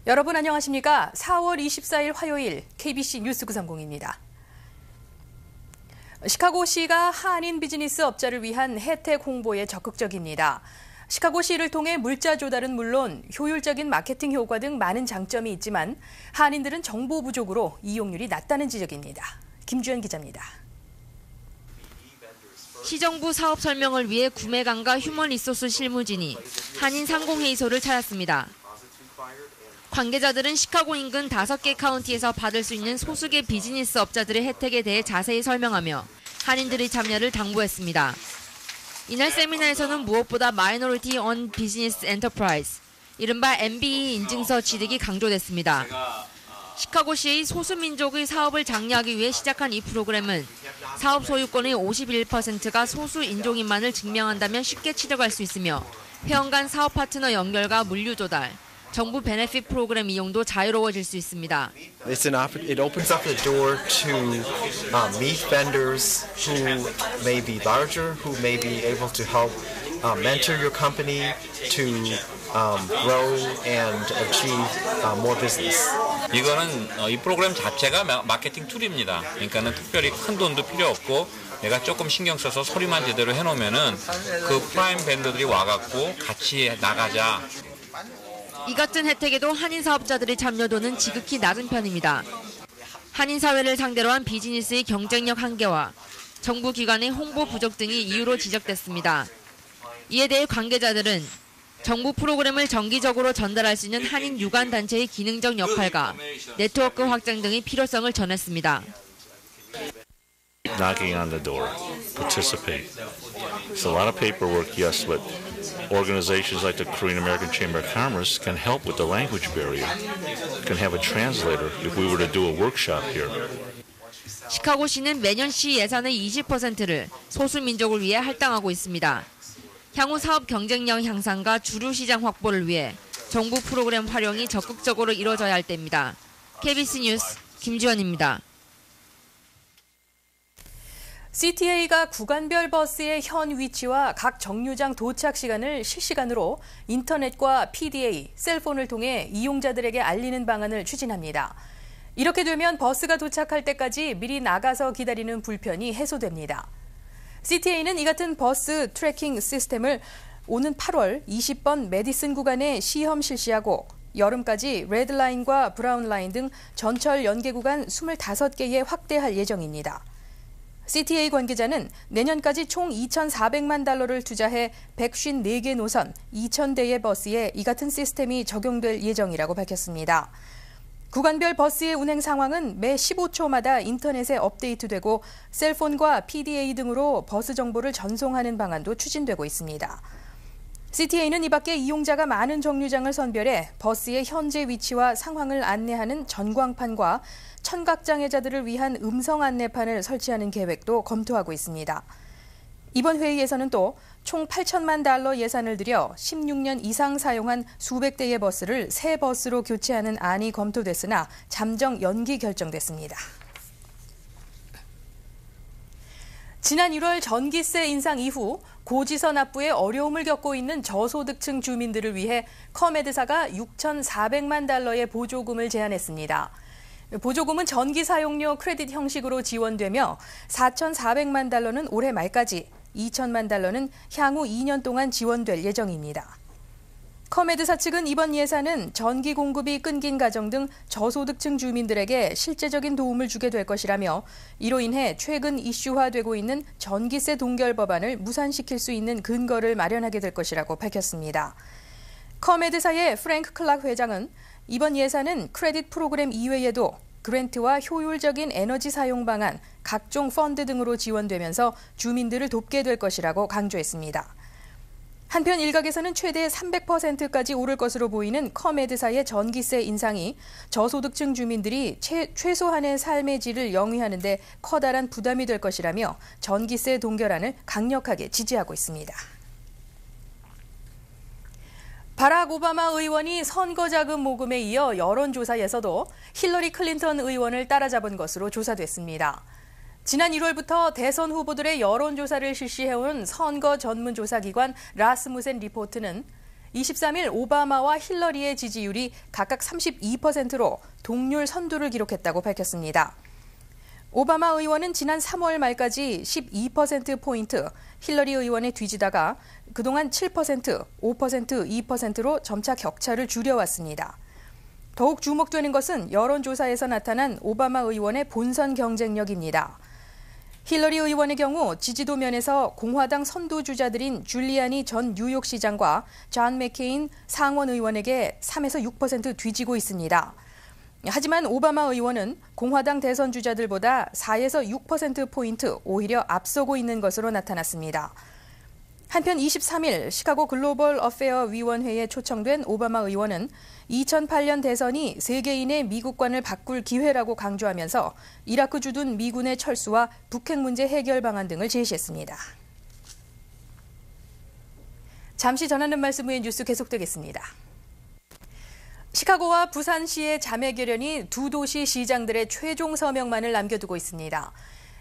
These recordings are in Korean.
여러분 안녕하십니까? 4월 24일 화요일 KBC 뉴스 930입니다. 시카고시가 한인 비즈니스 업자를 위한 혜택 홍보에 적극적입니다. 시카고시를 통해 물자 조달은 물론 효율적인 마케팅 효과 등 많은 장점이 있지만 한인들은 정보 부족으로 이용률이 낮다는 지적입니다. 김주연 기자입니다. 시정부 사업 설명을 위해 구매관과 휴먼 리소스 실무진이 한인 상공회의소를 찾았습니다. 관계자들은 시카고 인근 5개 카운티에서 받을 수 있는 소수계 비즈니스 업자들의 혜택에 대해 자세히 설명하며 한인들의 참여를 당부했습니다. 이날 세미나에서는 무엇보다 마이너리티 언 비즈니스 엔터프라이즈, 이른바 MBE 인증서 취득이 강조됐습니다. 시카고시의 소수민족의 사업을 장려하기 위해 시작한 이 프로그램은 사업 소유권의 51%가 소수 인종인만을 증명한다면 쉽게 취득할 수 있으며 회원 간 사업 파트너 연결과 물류 조달, 정부 베네핏 프로그램 이용도 자유로워질 수 있습니다. It opens up the door to meet vendors who may be larger, who may be able to help mentor your company to grow and achieve more business. 이거는 이 프로그램 자체가 마케팅 툴입니다. 그러니까는 특별히 큰 돈도 필요 없고 내가 조금 신경 써서 소리만 제대로 해놓으면은 그 프라임 밴더들이 와갖고 같이 나가자. 이 같은 혜택에도 한인 사업자들의 참여도는 지극히 낮은 편입니다. 한인 사회를 상대로 한 비즈니스의 경쟁력 한계와 정부 기관의 홍보 부족 등이 이유로 지적됐습니다. 이에 대해 관계자들은 정부 프로그램을 정기적으로 전달할 수 있는 한인 유관 단체의 기능적 역할과 네트워크 확장 등의 필요성을 전했습니다. Knocking on the door, participate. It's a lot of paperwork, yes, but organizations like the Korean American Chamber of Commerce can help with the language barrier. Can have a translator if we were to do a workshop here. 시카고시는 매년 시 예산의 20%를 소수민족을 위해 할당하고 있습니다. 향후 사업 경쟁력 향상과 주류 시장 확보를 위해 정부 프로그램 활용이 적극적으로 이루어져야 할 때입니다. KBS 뉴스 김주연입니다. CTA가 구간별 버스의 현 위치와 각 정류장 도착 시간을 실시간으로 인터넷과 PDA, 셀폰을 통해 이용자들에게 알리는 방안을 추진합니다. 이렇게 되면 버스가 도착할 때까지 미리 나가서 기다리는 불편이 해소됩니다. CTA는 이 같은 버스 트래킹 시스템을 오는 8월 20번 메디슨 구간에 시험 실시하고 여름까지 레드라인과 브라운라인 등 전철 연계 구간 25개에 확대할 예정입니다. CTA 관계자는 내년까지 총 2,400만 달러를 투자해 154개 노선 2,000대의 버스에 이 같은 시스템이 적용될 예정이라고 밝혔습니다. 구간별 버스의 운행 상황은 매 15초마다 인터넷에 업데이트되고 셀폰과 PDA 등으로 버스 정보를 전송하는 방안도 추진되고 있습니다. CTA는 이 밖에 이용자가 많은 정류장을 선별해 버스의 현재 위치와 상황을 안내하는 전광판과 청각장애자들을 위한 음성 안내판을 설치하는 계획도 검토하고 있습니다. 이번 회의에서는 또 총 8천만 달러 예산을 들여 16년 이상 사용한 수백 대의 버스를 새 버스로 교체하는 안이 검토됐으나 잠정 연기 결정됐습니다. 지난 1월 전기세 인상 이후 고지서 납부에 어려움을 겪고 있는 저소득층 주민들을 위해 커메드사가 6,400만 달러의 보조금을 제안했습니다. 보조금은 전기 사용료 크레딧 형식으로 지원되며 4,400만 달러는 올해 말까지, 2천만 달러는 향후 2년 동안 지원될 예정입니다. 커메드사 측은 이번 예산은 전기 공급이 끊긴 가정 등 저소득층 주민들에게 실제적인 도움을 주게 될 것이라며 이로 인해 최근 이슈화되고 있는 전기세 동결 법안을 무산시킬 수 있는 근거를 마련하게 될 것이라고 밝혔습니다. 커메드사의 프랭크 클락 회장은 이번 예산은 크레딧 프로그램 이외에도 그랜트와 효율적인 에너지 사용 방안, 각종 펀드 등으로 지원되면서 주민들을 돕게 될 것이라고 강조했습니다. 한편 일각에서는 최대 300%까지 오를 것으로 보이는 커메드사의 전기세 인상이 저소득층 주민들이 최소한의 삶의 질을 영위하는 데 커다란 부담이 될 것이라며 전기세 동결안을 강력하게 지지하고 있습니다. 바락 오바마 의원이 선거자금 모금에 이어 여론조사에서도 힐러리 클린턴 의원을 따라잡은 것으로 조사됐습니다. 지난 1월부터 대선 후보들의 여론조사를 실시해온 선거 전문조사기관 라스무센 리포트는 23일 오바마와 힐러리의 지지율이 각각 32%로 동률 선두를 기록했다고 밝혔습니다. 오바마 의원은 지난 3월 말까지 12%포인트 힐러리 의원에 뒤지다가 그동안 7%, 5%, 2%로 점차 격차를 줄여왔습니다. 더욱 주목되는 것은 여론조사에서 나타난 오바마 의원의 본선 경쟁력입니다. 힐러리 의원의 경우 지지도 면에서 공화당 선두주자들인 줄리아니 전 뉴욕시장과 존 맥케인 상원 의원에게 3에서 6% 뒤지고 있습니다. 하지만 오바마 의원은 공화당 대선 주자들보다 4에서 6%포인트 오히려 앞서고 있는 것으로 나타났습니다. 한편 23일 시카고 글로벌 어페어 위원회에 초청된 오바마 의원은 2008년 대선이 세계인의 미국관을 바꿀 기회라고 강조하면서 이라크 주둔 미군의 철수와 북핵 문제 해결 방안 등을 제시했습니다. 잠시 전하는 말씀 후에 뉴스 계속되겠습니다. 시카고와 부산시의 자매결연이 두 도시 시장들의 최종 서명만을 남겨두고 있습니다.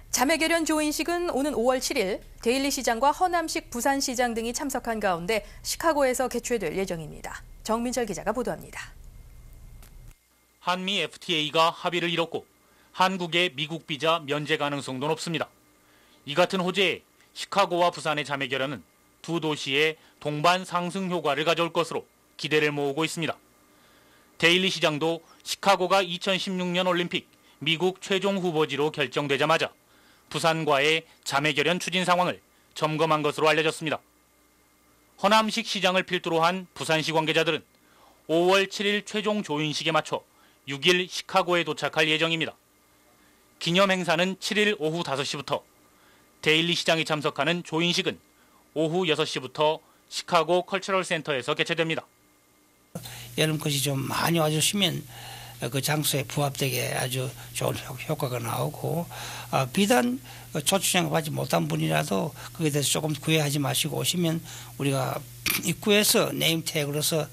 자매결연 조인식은 오는 5월 7일 데일리 시장과 허남식 부산시장 등이 참석한 가운데 시카고에서 개최될 예정입니다. 정민철 기자가 보도합니다. 한미 FTA가 합의를 이뤘고 한국의 미국 비자 면제 가능성도 높습니다. 이 같은 호재에 시카고와 부산의 자매결연은 두 도시의 동반 상승 효과를 가져올 것으로 기대를 모으고 있습니다. 데일리 시장도 시카고가 2016년 올림픽 미국 최종 후보지로 결정되자마자 부산과의 자매결연 추진 상황을 점검한 것으로 알려졌습니다. 허남식 시장을 필두로 한 부산시 관계자들은 5월 7일 최종 조인식에 맞춰 6일 시카고에 도착할 예정입니다. 기념 행사는 7일 오후 5시부터, 데일리 시장이 참석하는 조인식은 오후 6시부터 시카고 컬처럴 센터에서 개최됩니다. 여름꽃이 좀 많이 와주시면 그 장소에 부합되게 아주 좋은 효과가 나오고, 비단 초추장을 받지 못한 분이라도 거기에 대해서 조금 구애하지 마시고 오시면 우리가 입구에서 네임태그로서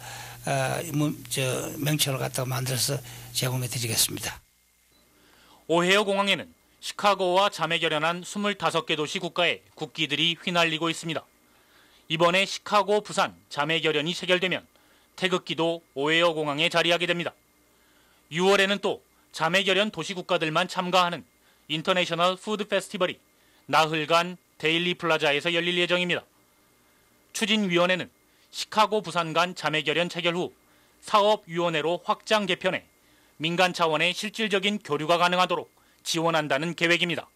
명칭을 갖다가 만들어서 제공해 드리겠습니다. 오헤어 공항에는 시카고와 자매결연한 25개 도시 국가의 국기들이 휘날리고 있습니다. 이번에 시카고, 부산 자매결연이 체결되면 태극기도 오헤어 공항에 자리하게 됩니다. 6월에는 또 자매결연 도시국가들만 참가하는 인터내셔널 푸드 페스티벌이 나흘간 데일리 플라자에서 열릴 예정입니다. 추진위원회는 시카고, 부산 간 자매결연 체결 후 사업위원회로 확장 개편해 민간 차원의 실질적인 교류가 가능하도록 지원한다는 계획입니다.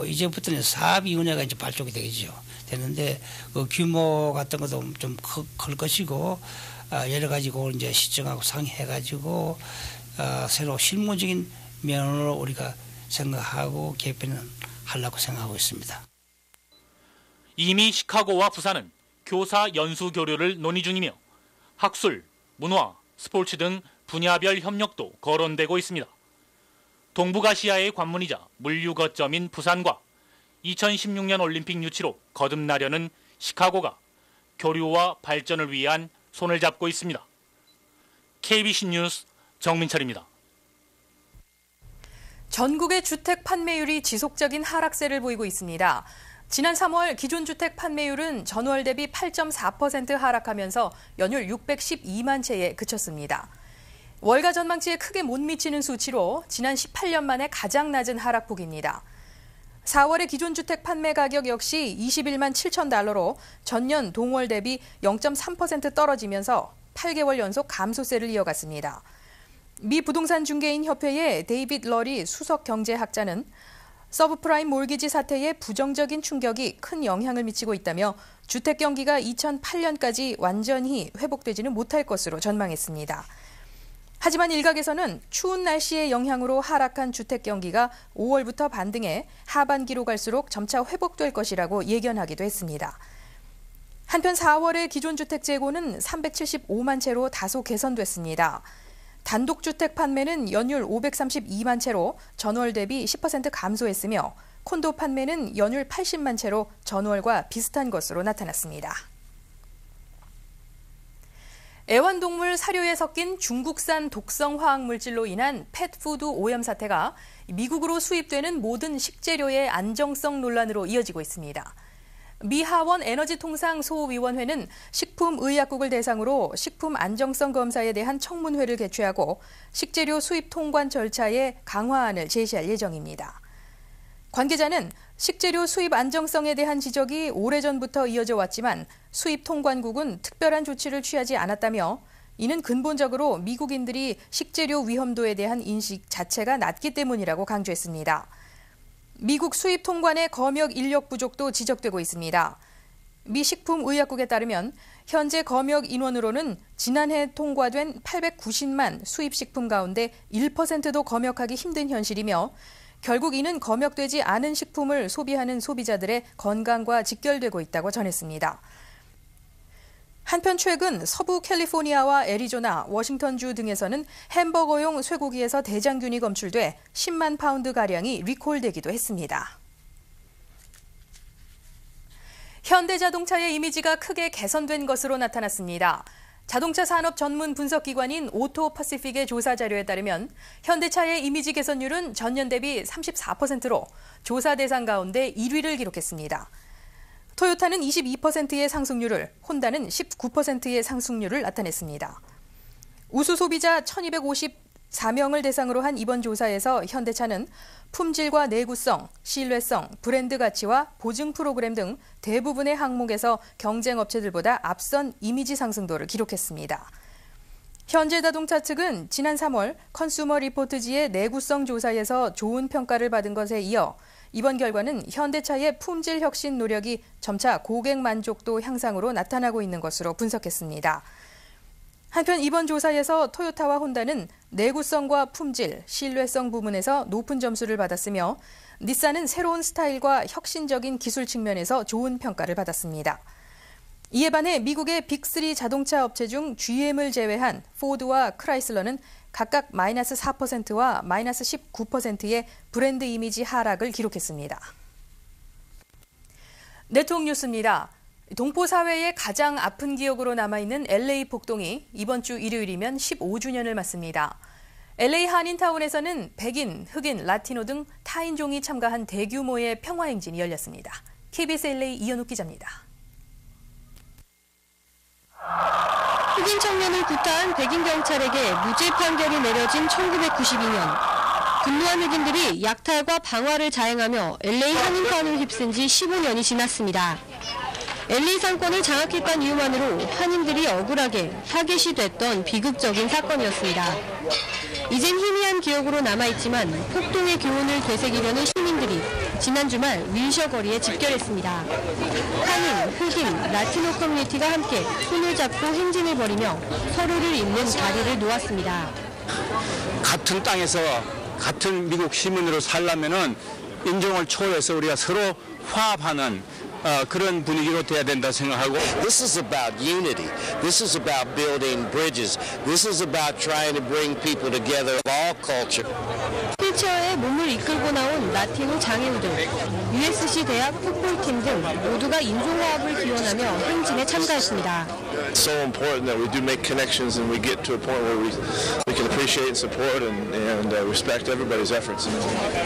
이제부터는 사업위원회가 이제 발족이 되는데 그 규모 같은 것도 좀 클 것이고, 여러 가지 걸 이제 시정하고 상의해가지고 새로 실무적인 면으로 우리가 생각하고 개편을 하려고 생각하고 있습니다. 이미 시카고와 부산은 교사 연수 교류를 논의 중이며 학술, 문화, 스포츠 등 분야별 협력도 거론되고 있습니다. 동북아시아의 관문이자 물류 거점인 부산과 2016년 올림픽 유치로 거듭나려는 시카고가 교류와 발전을 위한 손을 잡고 있습니다. KBC 뉴스 정민철입니다. 전국의 주택 판매율이 지속적인 하락세를 보이고 있습니다. 지난 3월 기존 주택 판매율은 전월 대비 8.4% 하락하면서 연율 612만 채에 그쳤습니다. 월가 전망치에 크게 못 미치는 수치로 지난 18년 만에 가장 낮은 하락폭입니다. 4월의 기존 주택 판매 가격 역시 21만 7천 달러로 전년 동월 대비 0.3% 떨어지면서 8개월 연속 감소세를 이어갔습니다. 미 부동산 중개인 협회의 데이빗 러리 수석 경제학자는 서브프라임 몰기지 사태의 부정적인 충격이 큰 영향을 미치고 있다며 주택 경기가 2008년까지 완전히 회복되지는 못할 것으로 전망했습니다. 하지만 일각에서는 추운 날씨의 영향으로 하락한 주택 경기가 5월부터 반등해 하반기로 갈수록 점차 회복될 것이라고 예견하기도 했습니다. 한편 4월의 기존 주택 재고는 375만 채로 다소 개선됐습니다. 단독주택 판매는 연율 532만 채로 전월 대비 10% 감소했으며 콘도 판매는 연율 80만 채로 전월과 비슷한 것으로 나타났습니다. 애완동물 사료에 섞인 중국산 독성 화학물질로 인한 펫푸드 오염 사태가 미국으로 수입되는 모든 식재료의 안정성 논란으로 이어지고 있습니다. 미 하원 에너지통상소위원회는 식품의약국을 대상으로 식품 안정성 검사에 대한 청문회를 개최하고 식재료 수입 통관 절차의 강화안을 제시할 예정입니다. 관계자는 식재료 수입 안정성에 대한 지적이 오래전부터 이어져 왔지만 수입 통관국은 특별한 조치를 취하지 않았다며 이는 근본적으로 미국인들이 식재료 위험도에 대한 인식 자체가 낮기 때문이라고 강조했습니다. 미국 수입 통관의 검역 인력 부족도 지적되고 있습니다. 미 식품의약국에 따르면 현재 검역 인원으로는 지난해 통과된 890만 수입식품 가운데 1%도 검역하기 힘든 현실이며 결국 이는 검역되지 않은 식품을 소비하는 소비자들의 건강과 직결되고 있다고 전했습니다. 한편 최근 서부 캘리포니아와 애리조나, 워싱턴주 등에서는 햄버거용 쇠고기에서 대장균이 검출돼 10만 파운드가량이 리콜되기도 했습니다. 현대자동차의 이미지가 크게 개선된 것으로 나타났습니다. 자동차 산업 전문 분석기관인 오토퍼시픽의 조사 자료에 따르면 현대차의 이미지 개선율은 전년 대비 34%로 조사 대상 가운데 1위를 기록했습니다. 토요타는 22%의 상승률을, 혼다는 19%의 상승률을 나타냈습니다. 우수 소비자 1,254명을 대상으로 한 이번 조사에서 현대차는 품질과 내구성, 신뢰성, 브랜드 가치와 보증 프로그램 등 대부분의 항목에서 경쟁 업체들보다 앞선 이미지 상승도를 기록했습니다. 현대자동차 측은 지난 3월 컨슈머 리포트지의 내구성 조사에서 좋은 평가를 받은 것에 이어 이번 결과는 현대차의 품질 혁신 노력이 점차 고객 만족도 향상으로 나타나고 있는 것으로 분석했습니다. 한편 이번 조사에서 토요타와 혼다는 내구성과 품질, 신뢰성 부문에서 높은 점수를 받았으며 닛산은 새로운 스타일과 혁신적인 기술 측면에서 좋은 평가를 받았습니다. 이에 반해 미국의 빅3 자동차 업체 중 GM을 제외한 포드와 크라이슬러는 각각 마이너스 4%와 마이너스 19%의 브랜드 이미지 하락을 기록했습니다. 네트워크 뉴스입니다. 동포사회의 가장 아픈 기억으로 남아있는 LA 폭동이 이번 주 일요일이면 15주년을 맞습니다. LA 한인타운에서는 백인, 흑인, 라티노 등 타인종이 참가한 대규모의 평화행진이 열렸습니다. KBS LA 이현욱 기자입니다. 흑인 청년을 구타한 백인 경찰에게 무죄 판결이 내려진 1992년. 분노한 흑인들이 약탈과 방화를 자행하며 LA 한인타운을 휩쓴 지 15년이 지났습니다. LA 상권을 장악했던 이유만으로 한인들이 억울하게 타겟이 됐던 비극적인 사건이었습니다. 이젠 희미한 기억으로 남아있지만 폭동의 교훈을 되새기려는 시민들이 지난 주말 윌셔 거리에 집결했습니다. 한인, 흑인, 라티노 커뮤니티가 함께 손을 잡고 행진을 벌이며 서로를 잇는 다리를 놓았습니다. 같은 땅에서 같은 미국 시민으로 살려면은 인종을 초월해서 우리가 서로 화합하는 그런 분위기로 돼야 된다 생각하고. This is about unity. This is about building bridges. This is about trying to bring people together of all culture. 휠체어에 몸을 이끌고 나온 라티노 장애우들, USC 대학 풋볼팀 등 모두가 인종화합을 기원하며 행진에 참가했습니다. It's so important that we do make connections and we get to a point where we can appreciate and support and respect everybody's efforts.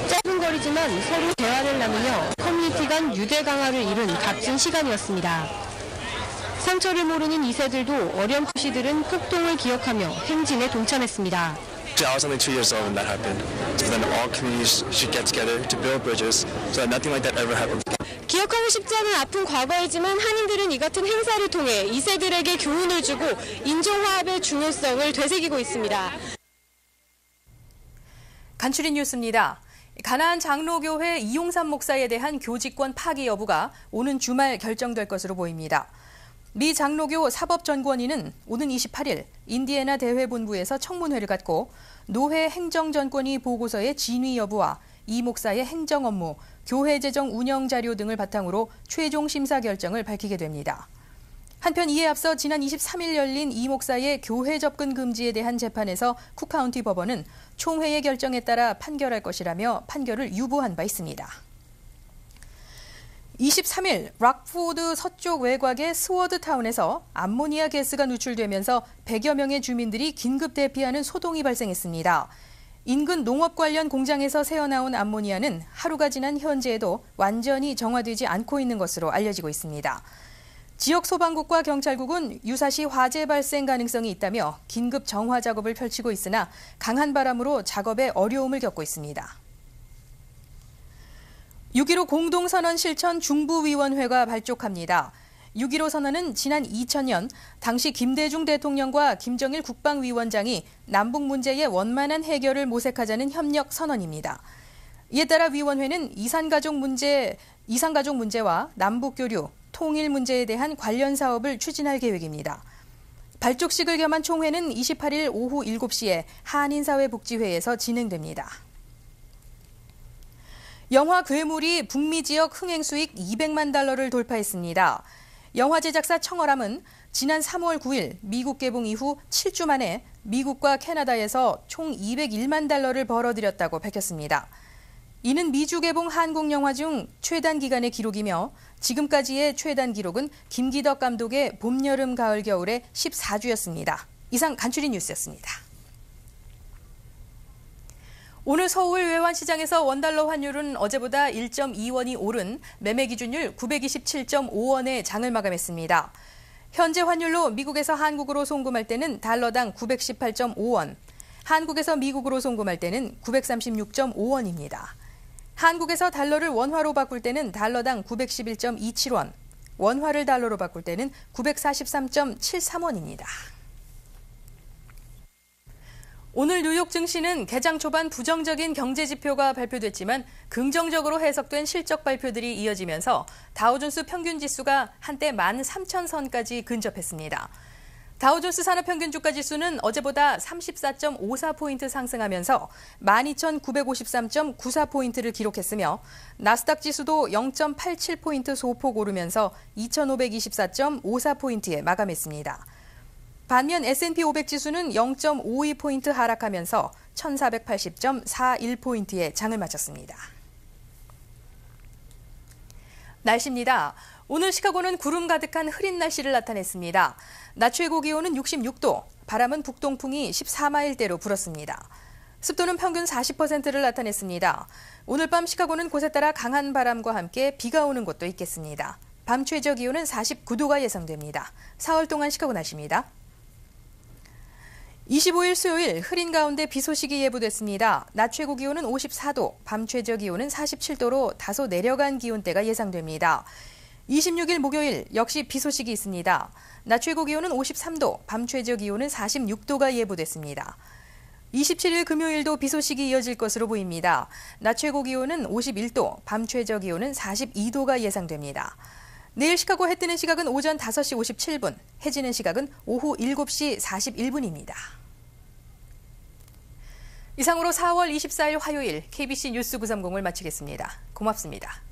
짧은 거리지만 서로 대화를 나누며 커뮤니티 간 유대 강화를 이룬 값진 시간이었습니다. 상처를 모르는 2세들도 어렴풋이들은 폭동을 기억하며 행진에 동참했습니다. I was only 2 years old when that happened. So then all communities should get together to build bridges so that nothing like that ever happens. 기억하고 싶지 않은 아픈 과거이지만 한인들은 이 같은 행사를 통해 2세들에게 교훈을 주고 인종화합의 중요성을 되새기고 있습니다. 간추린 뉴스입니다. 가나안 장로교회 이용삼 목사에 대한 교직권 파기 여부가 오는 주말 결정될 것으로 보입니다. 미 장로교 사법전권위는 오는 28일 인디애나 대회본부에서 청문회를 갖고 노회 행정전권위 보고서의 진위 여부와 이 목사의 행정 업무, 교회 재정 운영 자료 등을 바탕으로 최종 심사 결정을 밝히게 됩니다. 한편 이에 앞서 지난 23일 열린 이 목사의 교회 접근 금지에 대한 재판에서 쿡카운티 법원은 총회의 결정에 따라 판결할 것이라며 판결을 유보한 바 있습니다. 23일 락포드 서쪽 외곽의 스워드타운에서 암모니아 가스가 누출되면서 100여 명의 주민들이 긴급 대피하는 소동이 발생했습니다. 인근 농업 관련 공장에서 새어나온 암모니아는 하루가 지난 현재에도 완전히 정화되지 않고 있는 것으로 알려지고 있습니다. 지역 소방국과 경찰국은 유사시 화재 발생 가능성이 있다며 긴급 정화 작업을 펼치고 있으나 강한 바람으로 작업에 어려움을 겪고 있습니다. 6.15 공동선언 실천 중부위원회가 발족합니다. 6.15 선언은 지난 2000년 당시 김대중 대통령과 김정일 국방위원장이 남북 문제의 원만한 해결을 모색하자는 협력 선언입니다. 이에 따라 위원회는 이산가족 문제와 남북교류, 통일 문제에 대한 관련 사업을 추진할 계획입니다. 발족식을 겸한 총회는 28일 오후 7시에 한인사회복지회에서 진행됩니다. 영화 괴물이 북미 지역 흥행 수익 200만 달러를 돌파했습니다. 영화 제작사 청어람은 지난 3월 9일 미국 개봉 이후 7주 만에 미국과 캐나다에서 총 201만 달러를 벌어들였다고 밝혔습니다. 이는 미주 개봉 한국 영화 중 최단 기간의 기록이며 지금까지의 최단 기록은 김기덕 감독의 봄, 여름, 가을, 겨울의 14주였습니다. 이상 간추린 뉴스였습니다. 오늘 서울 외환시장에서 원달러 환율은 어제보다 1.2원이 오른 매매 기준율 927.5원에 장을 마감했습니다. 현재 환율로 미국에서 한국으로 송금할 때는 달러당 918.5원, 한국에서 미국으로 송금할 때는 936.5원입니다. 한국에서 달러를 원화로 바꿀 때는 달러당 911.27원, 원화를 달러로 바꿀 때는 943.73원입니다. 오늘 뉴욕 증시는 개장 초반 부정적인 경제 지표가 발표됐지만 긍정적으로 해석된 실적 발표들이 이어지면서 다우존스 평균 지수가 한때 13,000선까지 근접했습니다. 다우존스 산업평균주가 지수는 어제보다 34.54포인트 상승하면서 12,953.94포인트를 기록했으며 나스닥 지수도 0.87포인트 소폭 오르면서 2,524.54포인트에 마감했습니다. 반면 S&P 500 지수는 0.52포인트 하락하면서 1,480.41포인트에 장을 마쳤습니다. 날씨입니다. 오늘 시카고는 구름 가득한 흐린 날씨를 나타냈습니다. 낮 최고 기온은 66도, 바람은 북동풍이 14마일대로 불었습니다. 습도는 평균 40%를 나타냈습니다. 오늘 밤 시카고는 곳에 따라 강한 바람과 함께 비가 오는 곳도 있겠습니다. 밤 최저 기온은 49도가 예상됩니다. 사흘 동안 시카고 날씨입니다. 25일 수요일 흐린 가운데 비 소식이 예보됐습니다. 낮 최고 기온은 54도, 밤 최저 기온은 47도로 다소 내려간 기온대가 예상됩니다. 26일 목요일 역시 비 소식이 있습니다. 낮 최고 기온은 53도, 밤 최저 기온은 46도가 예보됐습니다. 27일 금요일도 비 소식이 이어질 것으로 보입니다. 낮 최고 기온은 51도, 밤 최저 기온은 42도가 예상됩니다. 내일 시카고 해 뜨는 시각은 오전 5시 57분, 해 지는 시각은 오후 7시 41분입니다. 이상으로 4월 24일 화요일 KBC 뉴스 930을 마치겠습니다. 고맙습니다.